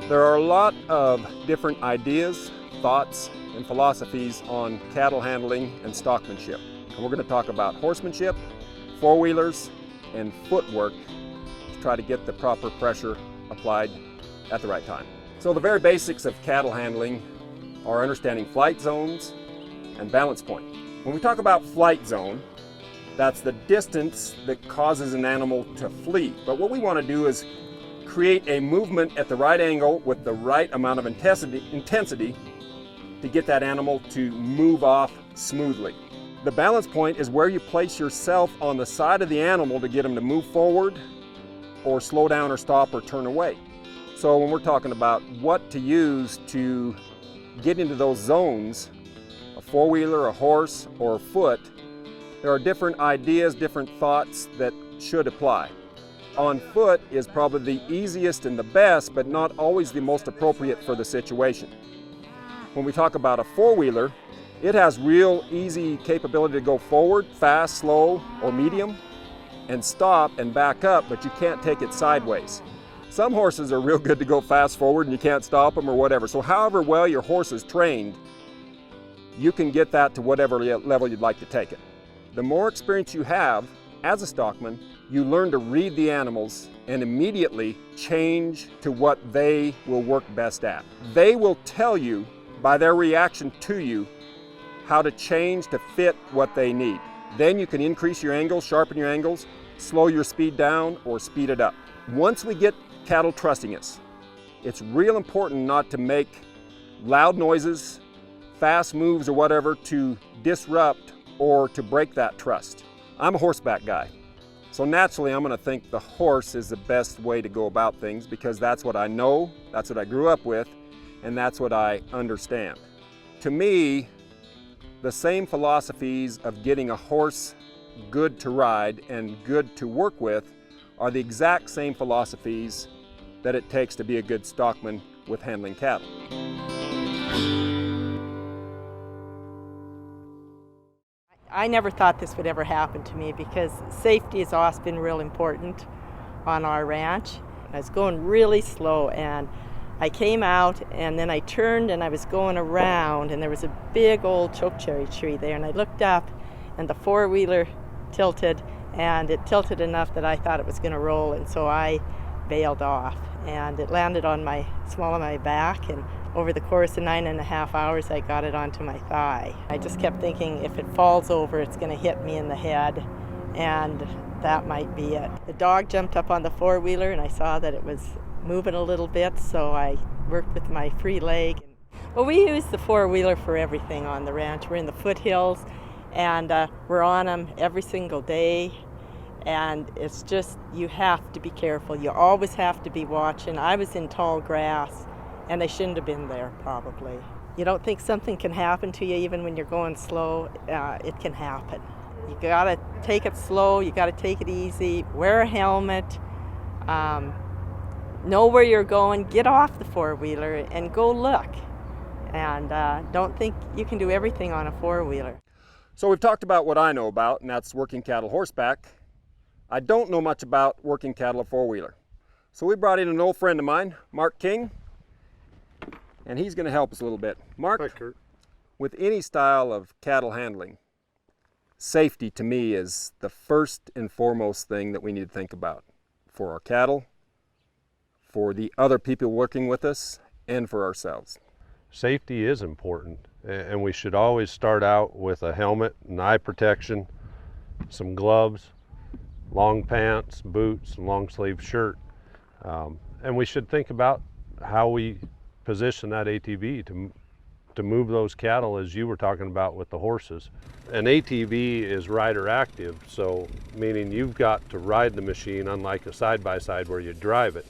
There are a lot of different ideas, thoughts, and philosophies on cattle handling and stockmanship. And we're going to talk about horsemanship, four-wheelers, and footwork to try to get the proper pressure applied at the right time. So the very basics of cattle handling are understanding flight zones and balance point. When we talk about flight zone, that's the distance that causes an animal to flee. But what we want to do is create a movement at the right angle with the right amount of intensity to get that animal to move off smoothly. The balance point is where you place yourself on the side of the animal to get them to move forward or slow down or stop or turn away. So when we're talking about what to use to get into those zones, a four-wheeler, a horse, or a foot, there are different ideas, different thoughts that should apply. On foot is probably the easiest and the best, but not always the most appropriate for the situation. When we talk about a four-wheeler, it has real easy capability to go forward, fast, slow, or medium, and stop and back up, but you can't take it sideways. Some horses are real good to go fast forward and you can't stop them or whatever. So however well your horse is trained, you can get that to whatever level you'd like to take it. The more experience you have as a stockman, you learn to read the animals and immediately change to what they will work best at. They will tell you by their reaction to you how to change to fit what they need. Then you can increase your angles, sharpen your angles, slow your speed down or speed it up. Once we get cattle trusting us, it's real important not to make loud noises, fast moves or whatever to disrupt or to break that trust. I'm a horseback guy. So naturally, I'm going to think the horse is the best way to go about things because that's what I know, that's what I grew up with, and that's what I understand. To me, the same philosophies of getting a horse good to ride and good to work with are the exact same philosophies that it takes to be a good stockman with handling cattle. I never thought this would ever happen to me because safety has always been real important on our ranch. I was going really slow and I came out and then I turned and I was going around and there was a big old chokecherry tree there and I looked up and the four-wheeler tilted and it tilted enough that I thought it was going to roll, and so I bailed off and it landed on my small of my back, and over the course of 9.5 hours I got it onto my thigh. I just kept thinking if it falls over it's going to hit me in the head, and that might be it. The dog jumped up on the four-wheeler and I saw that it was moving a little bit, so I worked with my free leg. Well, we use the four-wheeler for everything on the ranch. We're in the foothills and we're on them every single day, and it's just, you have to be careful. You always have to be watching. I was in tall grass and they shouldn't have been there probably. You don't think something can happen to you even when you're going slow. It can happen. You gotta take it slow, you gotta take it easy, wear a helmet, know where you're going, get off the four-wheeler and go look. And don't think you can do everything on a four-wheeler. So we've talked about what I know about, and that's working cattle horseback. I don't know much about working cattle four-wheeler. So we brought in an old friend of mine, Mark King, and he's going to help us a little bit. Mark, Hi, Kurt. With any style of cattle handling, safety to me is the first and foremost thing that we need to think about for our cattle, for the other people working with us, and for ourselves. Safety is important, and we should always start out with a helmet, and eye protection, some gloves, long pants, boots, and long sleeve shirt. And we should think about how we position that ATV to move those cattle, as you were talking about with the horses. An ATV is rider active, so meaning you've got to ride the machine, unlike a side-by-side where you drive it.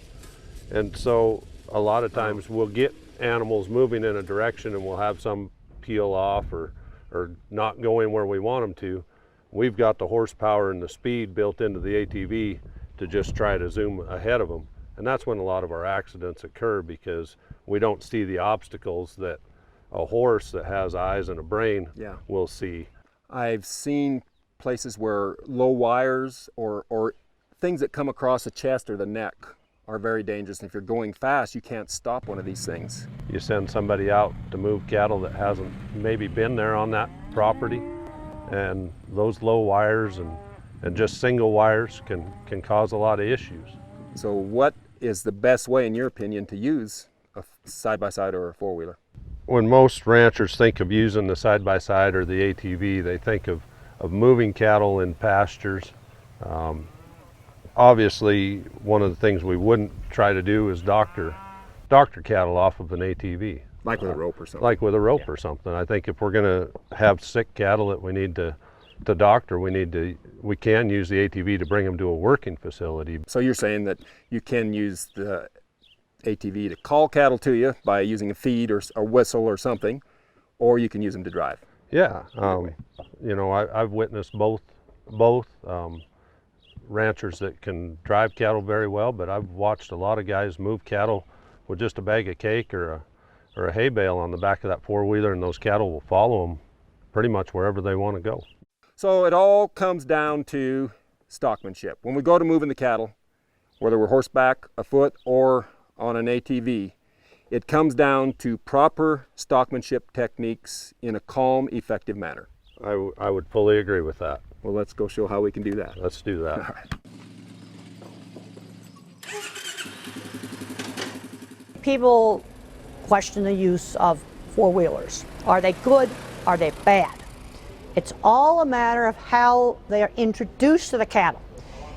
And so a lot of times we'll get animals moving in a direction and we'll have some peel off or not going where we want them to. We've got the horsepower and the speed built into the ATV to just try to zoom ahead of them. And that's when a lot of our accidents occur, because we don't see the obstacles that a horse that has eyes and a brain will see. I've seen places where low wires or things that come across the chest or the neck are very dangerous. And if you're going fast, you can't stop one of these things. You send somebody out to move cattle that hasn't maybe been there on that property, and those low wires and just single wires can cause a lot of issues. So what is the best way, in your opinion, to use a side-by-side or a four-wheeler? When most ranchers think of using the side-by-side or the ATV, they think of moving cattle in pastures. Obviously, one of the things we wouldn't try to do is doctor cattle off of an ATV. Like with a rope or something. Like with a rope or something. I think if we're going to have sick cattle that we need to doctor, we can use the ATV to bring them to a working facility. So you're saying that you can use the ATV to call cattle to you by using a feed or a whistle or something, or you can use them to drive. Yeah, you know, I've witnessed both ranchers that can drive cattle very well, but I've watched a lot of guys move cattle with just a bag of cake or a hay bale on the back of that four-wheeler, and those cattle will follow them pretty much wherever they want to go. So it all comes down to stockmanship. When we go to moving the cattle, whether we're horseback, afoot, or on an ATV, it comes down to proper stockmanship techniques in a calm, effective manner. I would fully agree with that. Well, let's go show how we can do that. Let's do that. All right. People question the use of four-wheelers. Are they good? Are they bad? It's all a matter of how they are introduced to the cattle.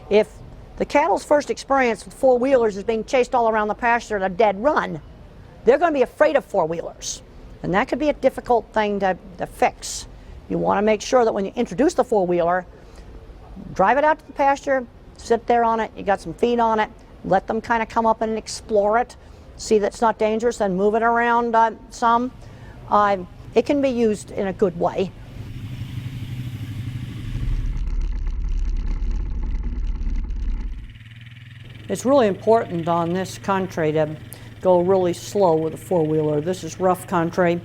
If the cattle's first experience with four-wheelers is being chased all around the pasture at a dead run, they're going to be afraid of four-wheelers. And that could be a difficult thing to fix. You want to make sure that when you introduce the four-wheeler, drive it out to the pasture, sit there on it, you got some feed on it, let them kind of come up and explore it, see that it's not dangerous, then move it around some. It can be used in a good way. It's really important on this country to go really slow with a four-wheeler. This is rough country,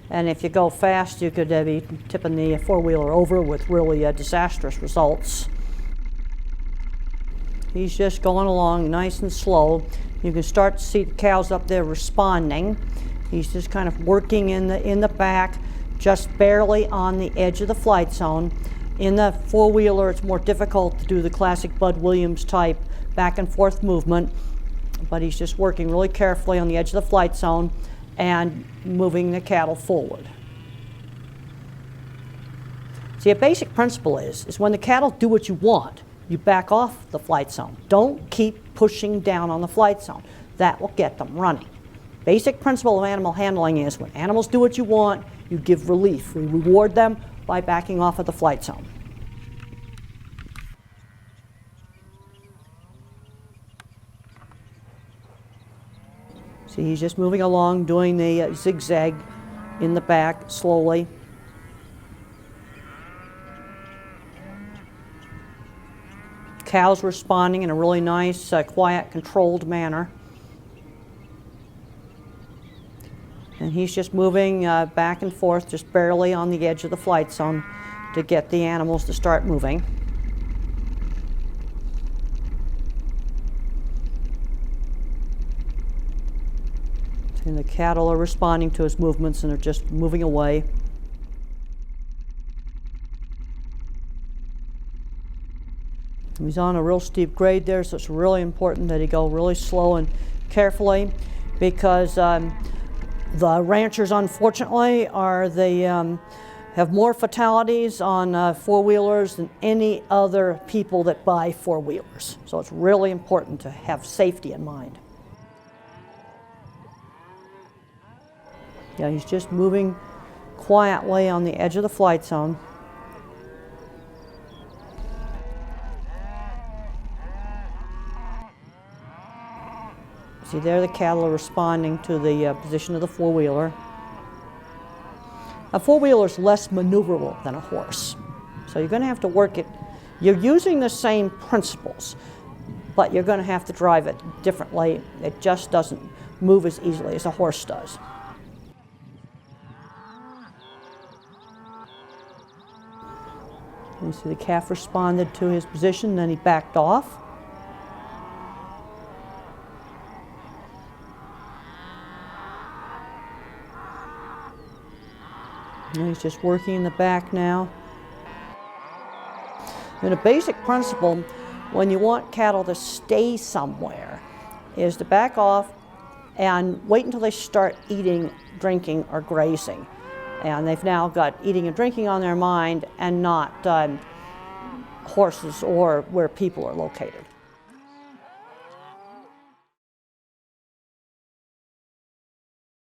and if you go fast, you could be tipping the four-wheeler over with really disastrous results. He's just going along nice and slow. You can start to see the cows up there responding. He's just kind of working in the back, just barely on the edge of the flight zone. In the four-wheeler, it's more difficult to do the classic Bud Williams type back and forth movement, but he's just working really carefully on the edge of the flight zone and moving the cattle forward. See, a basic principle is when the cattle do what you want, you back off the flight zone. Don't keep pushing down on the flight zone. That will get them running. Basic principle of animal handling is when animals do what you want, you give relief. We reward them by backing off of the flight zone. See, he's just moving along, doing the zigzag in the back slowly. Cows responding in a really nice, quiet, controlled manner. And he's just moving back and forth, just barely on the edge of the flight zone to get the animals to start moving. And the cattle are responding to his movements and are just moving away. He's on a real steep grade there, so it's really important that he go really slow and carefully, because the ranchers, unfortunately, have more fatalities on four-wheelers than any other people that buy four-wheelers. So it's really important to have safety in mind. Yeah, he's just moving quietly on the edge of the flight zone. See, there the cattle are responding to the position of the four-wheeler. A four-wheeler is less maneuverable than a horse, so you're going to have to work it. You're using the same principles, but you're going to have to drive it differently. It just doesn't move as easily as a horse does. You see the calf responded to his position, then he backed off. And he's just working in the back now. And a basic principle when you want cattle to stay somewhere is to back off and wait until they start eating, drinking, or grazing. And they've now got eating and drinking on their mind and not horses or where people are located.